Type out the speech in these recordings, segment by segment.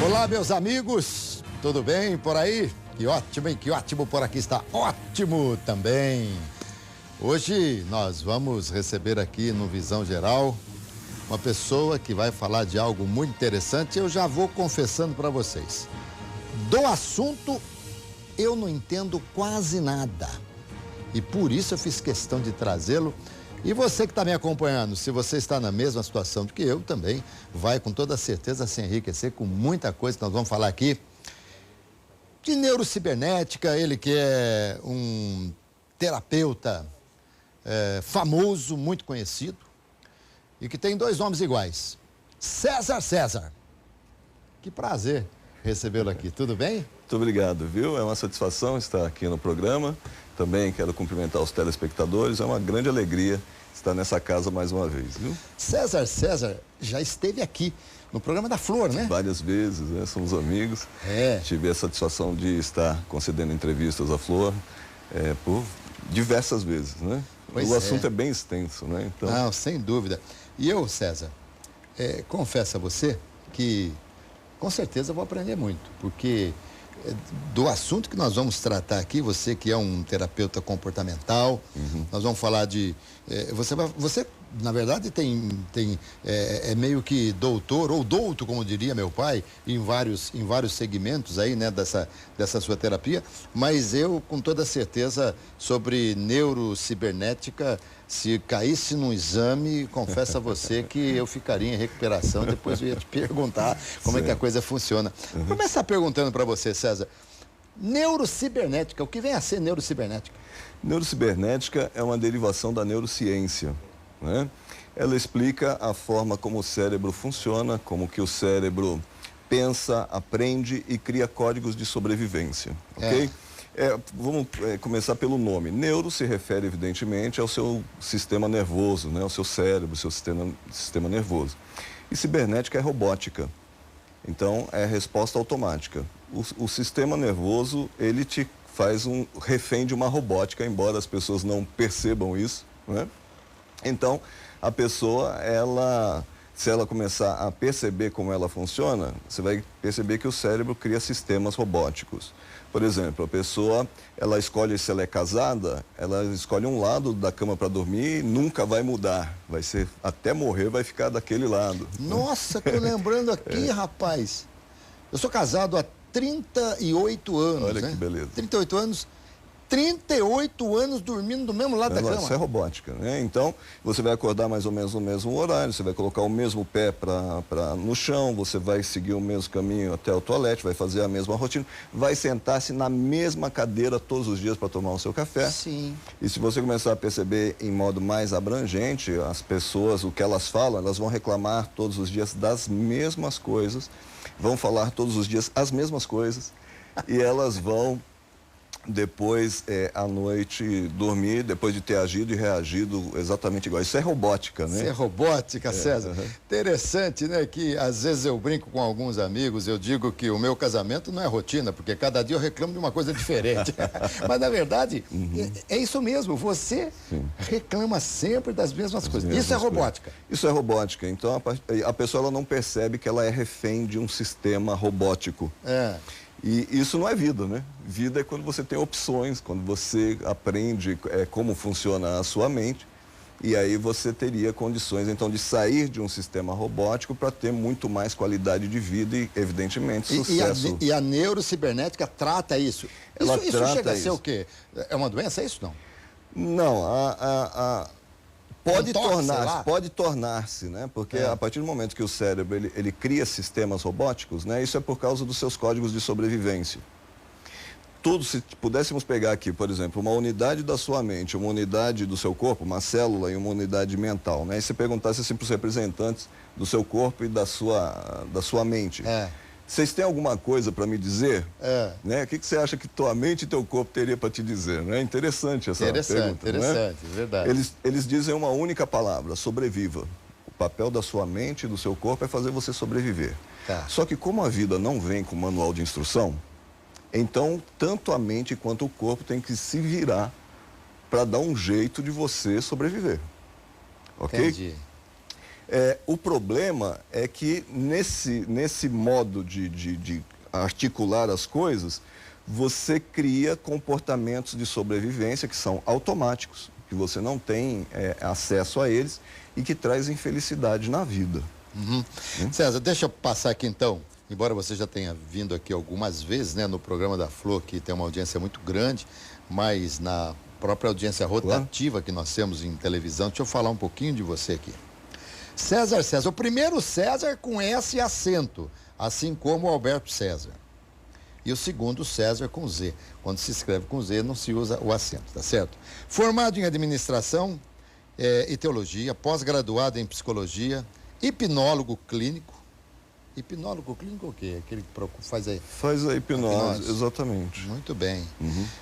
Olá, meus amigos, tudo bem por aí? Que ótimo, hein? Que ótimo, por aqui está ótimo também. Hoje nós vamos receber aqui no Visão Geral uma pessoa que vai falar de algo muito interessante. Eu já vou confessando para vocês. Do assunto eu não entendo quase nada e por isso eu fiz questão de trazê-lo. E você que está me acompanhando, se você está na mesma situação do que eu também, vai com toda certeza se enriquecer com muita coisa que nós vamos falar aqui de neurocibernética. Ele que é um terapeuta famoso, muito conhecido e que tem dois nomes iguais, César. Que prazer recebê-lo aqui, tudo bem? Muito obrigado, viu? É uma satisfação estar aqui no programa. Também quero cumprimentar os telespectadores. É uma grande alegria estar nessa casa mais uma vez, viu? César já esteve aqui no programa da Flor, né? Várias vezes, né? Somos amigos. Tive a satisfação de estar concedendo entrevistas à Flor por diversas vezes, né? O assunto é bem extenso, né? Então... Não, sem dúvida. E eu, César, confesso a você que com certeza eu vou aprender muito, porque do assunto que nós vamos tratar aqui, você que é um terapeuta comportamental, nós vamos falar de... Você na verdade, é meio que doutor, ou douto, como diria meu pai, em vários segmentos aí, né, dessa sua terapia, mas eu, com toda certeza, sobre neurocibernética, se caísse num exame, confesso a você que eu ficaria em recuperação, depois eu ia te perguntar como é que a coisa funciona. Vou começar perguntando para você, César, neurocibernética, o que vem a ser neurocibernética? Neurocibernética é uma derivação da neurociência, né? Ela explica a forma como o cérebro funciona, como que o cérebro pensa, aprende e cria códigos de sobrevivência, ok? Vamos começar pelo nome. Neuro se refere, evidentemente, ao seu sistema nervoso, né? Ao seu cérebro, seu sistema nervoso. E cibernética é robótica. Então, é resposta automática. O sistema nervoso, ele te faz um refém de uma robótica, embora as pessoas não percebam isso, né? Então, a pessoa, se ela começar a perceber como ela funciona, você vai perceber que o cérebro cria sistemas robóticos. Por exemplo, a pessoa, ela escolhe, se ela é casada, ela escolhe um lado da cama para dormir e nunca vai mudar. Vai ser, até morrer, vai ficar daquele lado. Nossa, tô lembrando aqui, rapaz. Eu sou casado há 38 anos, Olha que beleza. 38 anos. 38 anos dormindo do mesmo lado da cama. Isso é robótica, né? Então, você vai acordar mais ou menos no mesmo horário, você vai colocar o mesmo pé no chão, você vai seguir o mesmo caminho até o toalete, vai fazer a mesma rotina, vai sentar-se na mesma cadeira todos os dias para tomar o seu café. Sim. E se você começar a perceber em modo mais abrangente, as pessoas, o que elas falam, elas vão reclamar todos os dias das mesmas coisas, vão falar todos os dias as mesmas coisas, e elas vão... depois, à noite, dormir, depois de ter agido e reagido exatamente igual. Isso é robótica, né? Isso é robótica, César. Interessante, né? Que às vezes eu brinco com alguns amigos, eu digo que o meu casamento não é rotina, porque cada dia eu reclamo de uma coisa diferente. Mas, na verdade, é isso mesmo. Você reclama sempre das mesmas coisas. Isso é robótica. Isso é robótica. Então, a pessoa ela não percebe que ela é refém de um sistema robótico. E isso não é vida, né? Vida é quando você tem opções, quando você aprende como funciona a sua mente, e aí você teria condições, então, de sair de um sistema robótico para ter muito mais qualidade de vida e, evidentemente, sucesso. E a neurocibernética trata isso? Isso chega a ser o quê? É uma doença, é isso não? Não, pode tornar-se, né? Porque a partir do momento que o cérebro ele cria sistemas robóticos, né? Isso é por causa dos seus códigos de sobrevivência. Se pudéssemos pegar aqui, por exemplo, uma unidade da sua mente, uma unidade do seu corpo, uma célula e uma unidade mental, né? E você perguntasse assim para os representantes do seu corpo e da sua mente. Vocês têm alguma coisa para me dizer? Né? O que você acha que tua mente e teu corpo teria para te dizer? Não é interessante essa pergunta, interessante, né? Verdade. Eles dizem uma única palavra: sobreviva. O papel da sua mente e do seu corpo é fazer você sobreviver. Só que como a vida não vem com manual de instrução, então tanto a mente quanto o corpo tem que se virar para dar um jeito de você sobreviver. Ok? Entendi. O problema é que nesse modo de articular as coisas, você cria comportamentos de sobrevivência que são automáticos, que você não tem acesso a eles e que traz infelicidade na vida. César, deixa eu passar aqui então, embora você já tenha vindo aqui algumas vezes, né, no programa da Flor, que tem uma audiência muito grande, mas na própria audiência rotativa que nós temos em televisão, deixa eu falar um pouquinho de você aqui. César, o primeiro César com S e acento, assim como o Alberto César. E o segundo César com Z. Quando se escreve com Z, não se usa o acento, tá certo? Formado em administração e teologia, pós-graduado em psicologia, hipnólogo clínico. Hipnólogo clínico o quê? Aquele que faz aí? Faz a hipnose, exatamente. Muito bem.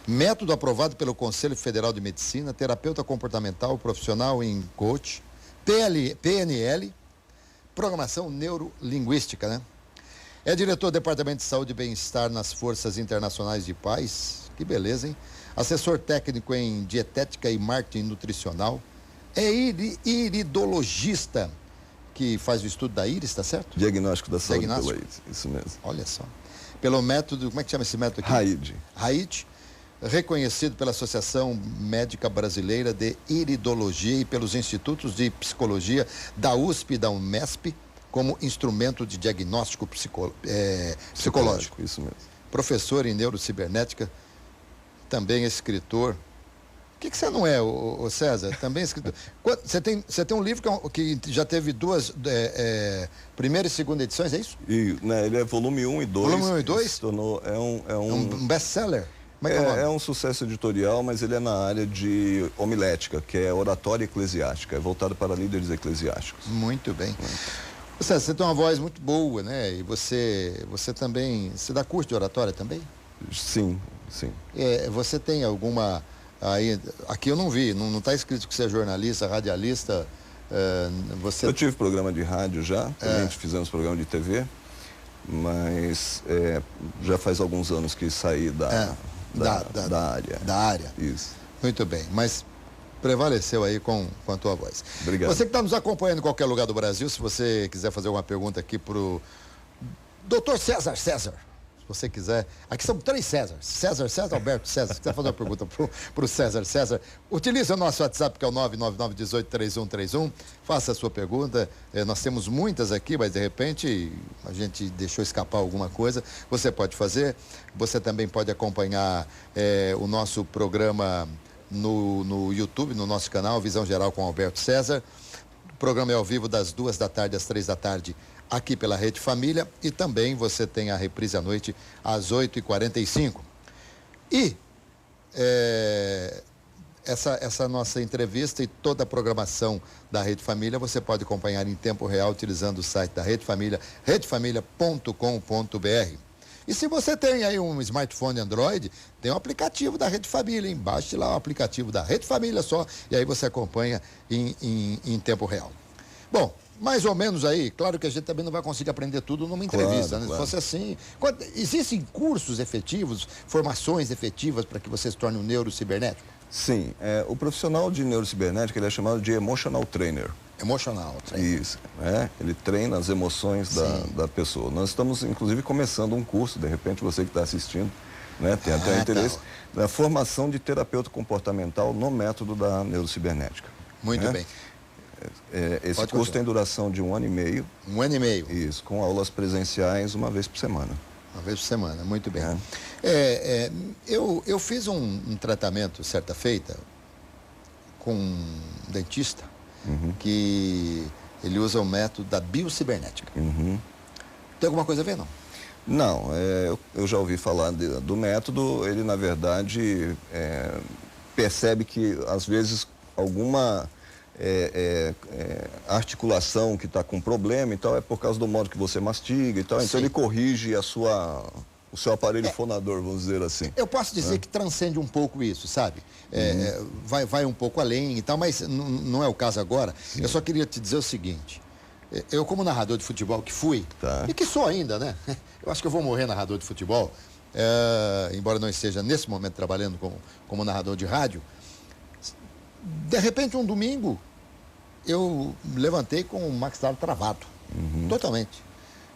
Método aprovado pelo Conselho Federal de Medicina, terapeuta comportamental, profissional em coach, PNL, programação neurolinguística, né? É diretor do Departamento de Saúde e Bem-Estar nas Forças Internacionais de Paz. Que beleza, hein? Assessor técnico em dietética e marketing nutricional. É iridologista, que faz o estudo da íris, tá certo? Diagnóstico da saúde pela íris, isso mesmo. Olha só. Pelo método, como é que chama esse método aqui? RAID, reconhecido pela Associação Médica Brasileira de Iridologia e pelos Institutos de Psicologia da USP e da UMESP, como instrumento de diagnóstico psicológico. Isso mesmo. Professor em neurocibernética, também escritor. O que você não é, o César? Também escritor. Você tem um livro que já teve duas, primeira e segunda edições, é isso? Né, ele é volume 1 e 2. Volume 1 e 2? É um best-seller? É um sucesso editorial, mas ele é na área de homilética, que é oratória eclesiástica, é voltado para líderes eclesiásticos. Muito bem. Você tem uma voz muito boa, né? E você também, você dá curso de oratória também? Sim. Você tem alguma, aí, aqui eu não vi, não está escrito que você é jornalista, radialista, Eu tive programa de rádio já, também fizemos programa de TV, mas já faz alguns anos que saí da área. Da área. Isso. Muito bem, mas prevaleceu aí com a tua voz. Obrigado. Você que está nos acompanhando em qualquer lugar do Brasil, se você quiser fazer uma pergunta aqui pro Dr. César, se você quiser, aqui são 3 César, Alberto César, se quiser fazer uma pergunta pro César, utilize o nosso WhatsApp, que é o 999183131, faça a sua pergunta, nós temos muitas aqui, mas de repente a gente deixou escapar alguma coisa, você pode fazer, você também pode acompanhar o nosso programa no YouTube, no nosso canal, Visão Geral com Alberto César. O programa é ao vivo das 2 da tarde às 3 da tarde, aqui pela Rede Família, e também você tem a reprise à noite às 8h45. E essa nossa entrevista e toda a programação da Rede Família você pode acompanhar em tempo real utilizando o site da Rede Família, redefamilia.com.br. E se você tem aí um smartphone Android, tem um aplicativo da Rede Família, hein? Baixe lá o aplicativo da Rede Família só, e aí você acompanha em tempo real. Bom, mais ou menos aí, claro que a gente também não vai conseguir aprender tudo numa entrevista, né? Claro. Se fosse assim, existem cursos efetivos, formações efetivas para que você se torne um neurocibernético? Sim, o profissional de neurocibernética, ele é chamado de emotional trainer. Emocional. Isso, ele treina as emoções da pessoa. Nós estamos, inclusive, começando um curso, de repente você que está assistindo, né, tem até interesse, na formação de terapeuta comportamental no método da neurocibernética. Muito bem. Esse curso tem duração de 1 ano e meio. 1 ano e meio. Isso, com aulas presenciais uma vez por semana. Uma vez por semana, muito bem. Eu fiz um tratamento certa feita com um dentista, que ele usa o método da biocibernética. Tem alguma coisa a ver, não? Não, eu já ouvi falar do método, ele na verdade percebe que às vezes alguma articulação que está com problema e tal, é por causa do modo que você mastiga e tal, então ele corrige o seu aparelho fonador, vamos dizer assim. Eu posso dizer que transcende um pouco isso, sabe? Vai um pouco além e tal, mas não é o caso agora. Sim. Eu só queria te dizer o seguinte, eu como narrador de futebol que fui, e que sou ainda, né? Eu acho que eu vou morrer narrador de futebol, embora não esteja nesse momento trabalhando como narrador de rádio. De repente, um domingo, eu levantei com o maxilar travado. Totalmente.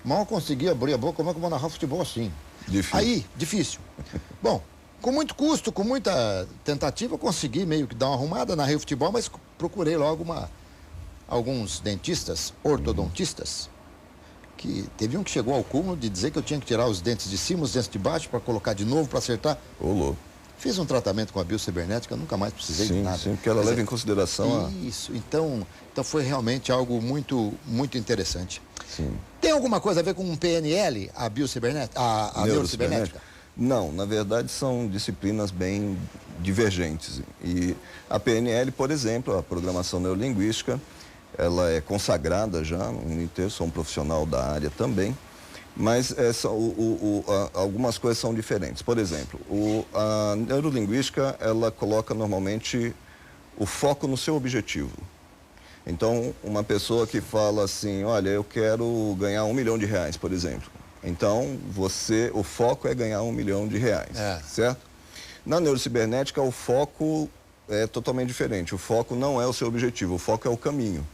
Mal consegui abrir a boca, como é que eu vou narrar futebol assim? Difícil. Aí, difícil. Bom, com muito custo, com muita tentativa, eu consegui meio que dar uma arrumada, narrei o futebol, mas procurei logo alguns dentistas, ortodontistas, que teve um que chegou ao cúmulo de dizer que eu tinha que tirar os dentes de cima, os dentes de baixo, para colocar de novo, para acertar. Ô, louco. Fiz um tratamento com a biocibernética, nunca mais precisei de nada. Sim, porque ela leva em consideração Isso, então foi realmente algo muito, muito interessante. Sim. Tem alguma coisa a ver com um PNL, a biocibernética, a neurocibernética? Não, na verdade são disciplinas bem divergentes. E a PNL, por exemplo, a programação neurolinguística, ela é consagrada já no mundo inteiro, sou um profissional da área também. Mas algumas coisas são diferentes. Por exemplo, a neurolinguística, ela coloca normalmente o foco no seu objetivo. Então, uma pessoa que fala assim, olha, eu quero ganhar R$1 milhão, por exemplo. Então, o foco é ganhar R$1 milhão, certo? Na neurocibernética, o foco é totalmente diferente. O foco não é o seu objetivo, o foco é o caminho.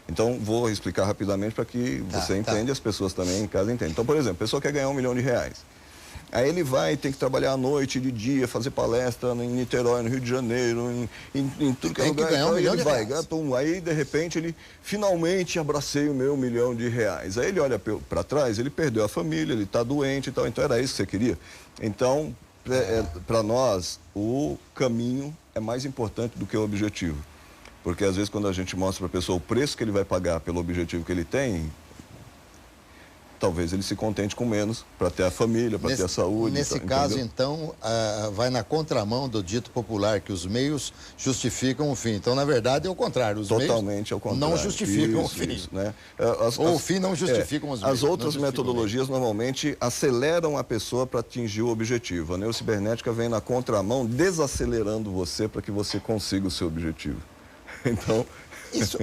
Então, vou explicar rapidamente para que você entenda e as pessoas também em casa entendam. Então, por exemplo, a pessoa quer ganhar R$1 milhão. Aí ele tem que trabalhar à noite, de dia, fazer palestra em Niterói, no Rio de Janeiro, em tudo que é lugar. Tem que ganhar R$1 milhão. Aí, de repente, ele finalmente abracei o meu R$1 milhão. Aí ele olha para trás, ele perdeu a família, ele está doente e tal. Então, era isso que você queria? Então, para nós, o caminho é mais importante do que o objetivo. Porque às vezes quando a gente mostra para a pessoa o preço que ele vai pagar pelo objetivo que ele tem, talvez ele se contente com menos para ter a família, para ter a saúde. Nesse caso, então, vai na contramão do dito popular que os meios justificam o fim. Então, na verdade, é o contrário. Os Totalmente meios ao contrário. não justificam o fim. Isso, né? Ou o fim não justificam os meios. As outras metodologias normalmente aceleram a pessoa para atingir o objetivo. A neurocibernética vem na contramão, desacelerando você para que você consiga o seu objetivo. Então... Isso.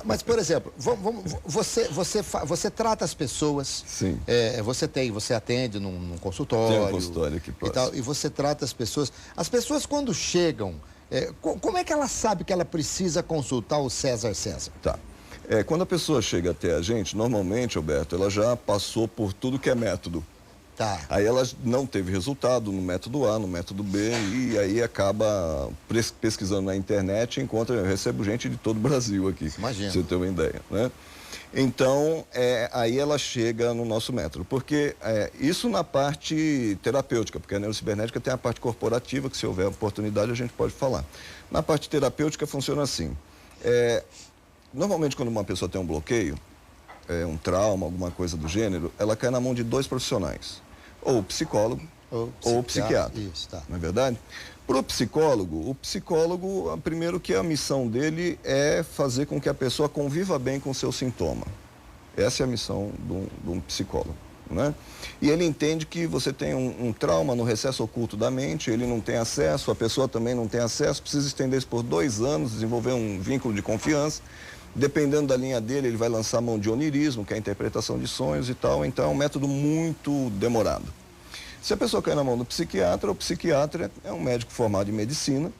Mas, por exemplo, você trata as pessoas. Sim. Você atende num consultório. Tem um consultório aqui próximo. E você trata as pessoas. As pessoas, quando chegam, como é que ela sabe que ela precisa consultar o César? Tá. Quando a pessoa chega até a gente, normalmente, Alberto, ela já passou por tudo que é método. Tá. Aí ela não teve resultado no método A, no método B, e aí acaba pesquisando na internet e eu recebo gente de todo o Brasil aqui. Imagina. Pra você ter uma ideia, né? Então, aí ela chega no nosso método, porque isso na parte terapêutica, porque a neurocibernética tem a parte corporativa, que se houver oportunidade a gente pode falar. Na parte terapêutica funciona assim, normalmente quando uma pessoa tem um bloqueio, um trauma, alguma coisa do gênero, ela cai na mão de 2 profissionais, ou o psicólogo ou o psiquiatra, isso, tá. não é verdade? Para o psicólogo, primeiro que a missão dele é fazer com que a pessoa conviva bem com o seu sintoma. Essa é a missão de um psicólogo, né? E ele entende que você tem um trauma no recesso oculto da mente, ele não tem acesso, a pessoa também não tem acesso, precisa estender isso por 2 anos, desenvolver um vínculo de confiança. Dependendo da linha dele, ele vai lançar mão de onirismo, que é a interpretação de sonhos e tal. Então, é um método muito demorado. Se a pessoa cair na mão do psiquiatra, o psiquiatra é um médico formado em medicina.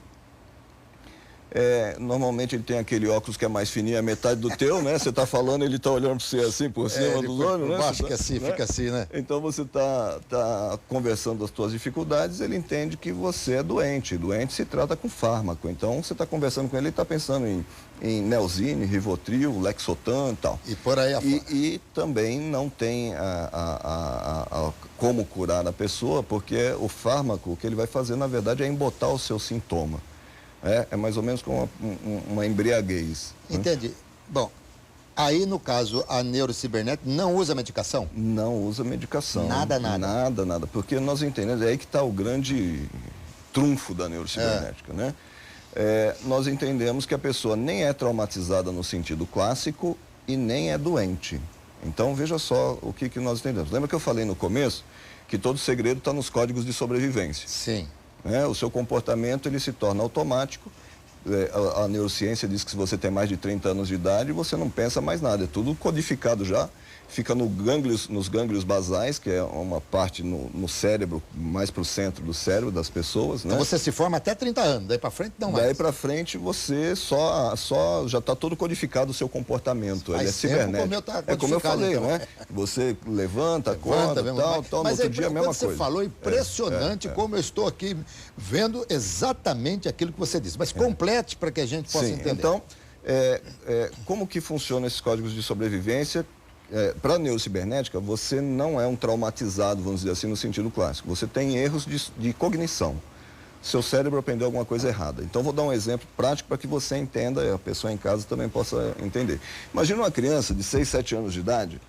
Normalmente ele tem aquele óculos que é mais fininho, é metade do teu, né? Você está falando, ele está olhando para você assim, por cima dos olhos, né? Baixo, fica assim, né? Então você está conversando das suas dificuldades, ele entende que você é doente. Doente se trata com fármaco. Então você está conversando com ele, ele está pensando em Nelzine, Rivotril, Lexotan e tal. E por aí afora. E também não tem como curar a pessoa, porque o fármaco, o que ele vai fazer, na verdade, é embotar o seu sintoma. É mais ou menos como uma embriaguez. Entendi. Né? Bom, aí no caso a neurocibernética não usa medicação? Não usa medicação. Nada. Nada. Porque nós entendemos, é aí que está o grande trunfo da neurocibernética, né? Nós entendemos que a pessoa nem é traumatizada no sentido clássico e nem é doente. Então veja só o que nós entendemos. Lembra que eu falei no começo que todo segredo está nos códigos de sobrevivência? Sim. O seu comportamento ele se torna automático. A neurociência diz que se você tem mais de 30 anos de idade, você não pensa mais nada. É tudo codificado já, fica nos gânglios basais, que é uma parte no cérebro, mais para o centro do cérebro das pessoas, né? Então você se forma até 30 anos, daí para frente não mais. Daí para frente você já está todo codificado o seu comportamento, ele é cibernético. É como eu falei, então, né? Você levanta, acorda, tal, mas no outro dia a mesma coisa. Você falou, impressionante como eu estou aqui vendo exatamente aquilo que você disse. Mas complete para que a gente possa entender. Então, como que funcionam esses códigos de sobrevivência? Para a neurocibernética, você não é um traumatizado, vamos dizer assim, no sentido clássico. Você tem erros de cognição. Seu cérebro aprendeu alguma coisa errada. Então, vou dar um exemplo prático para que você entenda e a pessoa em casa também possa entender. Imagina uma criança de 6, 7 anos de idade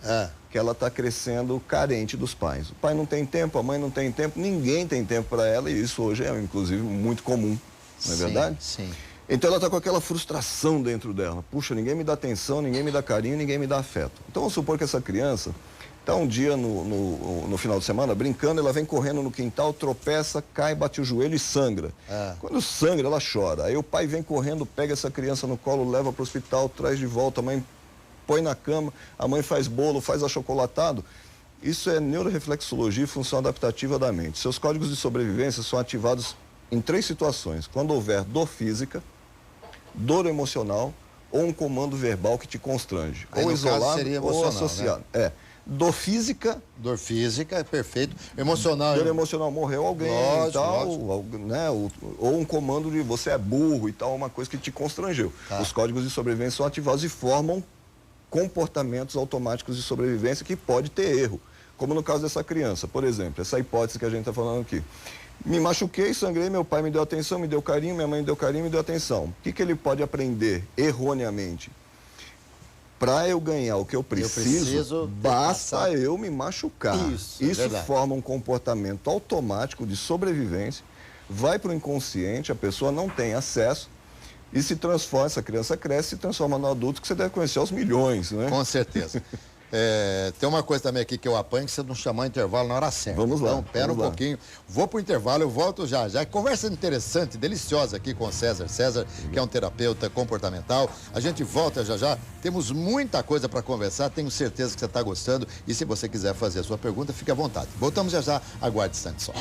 que ela está crescendo carente dos pais. O pai não tem tempo, a mãe não tem tempo, ninguém tem tempo para ela e isso hoje é, inclusive, muito comum. Não é verdade? Sim. Então ela está com aquela frustração dentro dela. Puxa, ninguém me dá atenção, ninguém me dá carinho, ninguém me dá afeto. Então vamos supor que essa criança está um dia no final de semana brincando, ela vem correndo no quintal, tropeça, cai, bate o joelho e sangra. Quando sangra, ela chora. Aí o pai vem correndo, pega essa criança no colo, leva para o hospital, traz de volta, a mãe põe na cama, a mãe faz bolo, faz achocolatado. Isso é neuroreflexologia e função adaptativa da mente. Seus códigos de sobrevivência são ativados em 3 situações. Quando houver dor física, dor emocional ou um comando verbal que te constrange. Ou isolado ou associado. Né? Dor física. Dor física, perfeito. Emocional. Dor emocional, morreu alguém e tal. Né? Ou um comando de você é burro e tal, uma coisa que te constrangeu. Os códigos de sobrevivência são ativados e formam comportamentos automáticos de sobrevivência que pode ter erro. Como no caso dessa criança, por exemplo, essa hipótese que a gente está falando aqui. Me machuquei, sangrei, meu pai me deu atenção, me deu carinho, minha mãe me deu carinho, me deu atenção. O que ele pode aprender erroneamente? Para eu ganhar o que eu preciso basta eu me machucar. Isso forma um comportamento automático de sobrevivência, vai para o inconsciente, a pessoa não tem acesso e se transforma, essa criança cresce e se transforma no adulto que você deve conhecer aos milhões, né? Com certeza. Tem uma coisa também aqui que eu apanho, que você não chamar intervalo na hora certa. Vamos lá. Então, pera um pouquinho. Vou pro intervalo, eu volto já. Conversa interessante, deliciosa aqui com o César. César, que é um terapeuta comportamental. A gente volta já. Temos muita coisa para conversar, tenho certeza que você está gostando. E se você quiser fazer a sua pergunta, fique à vontade. Voltamos já. Aguarde instante só.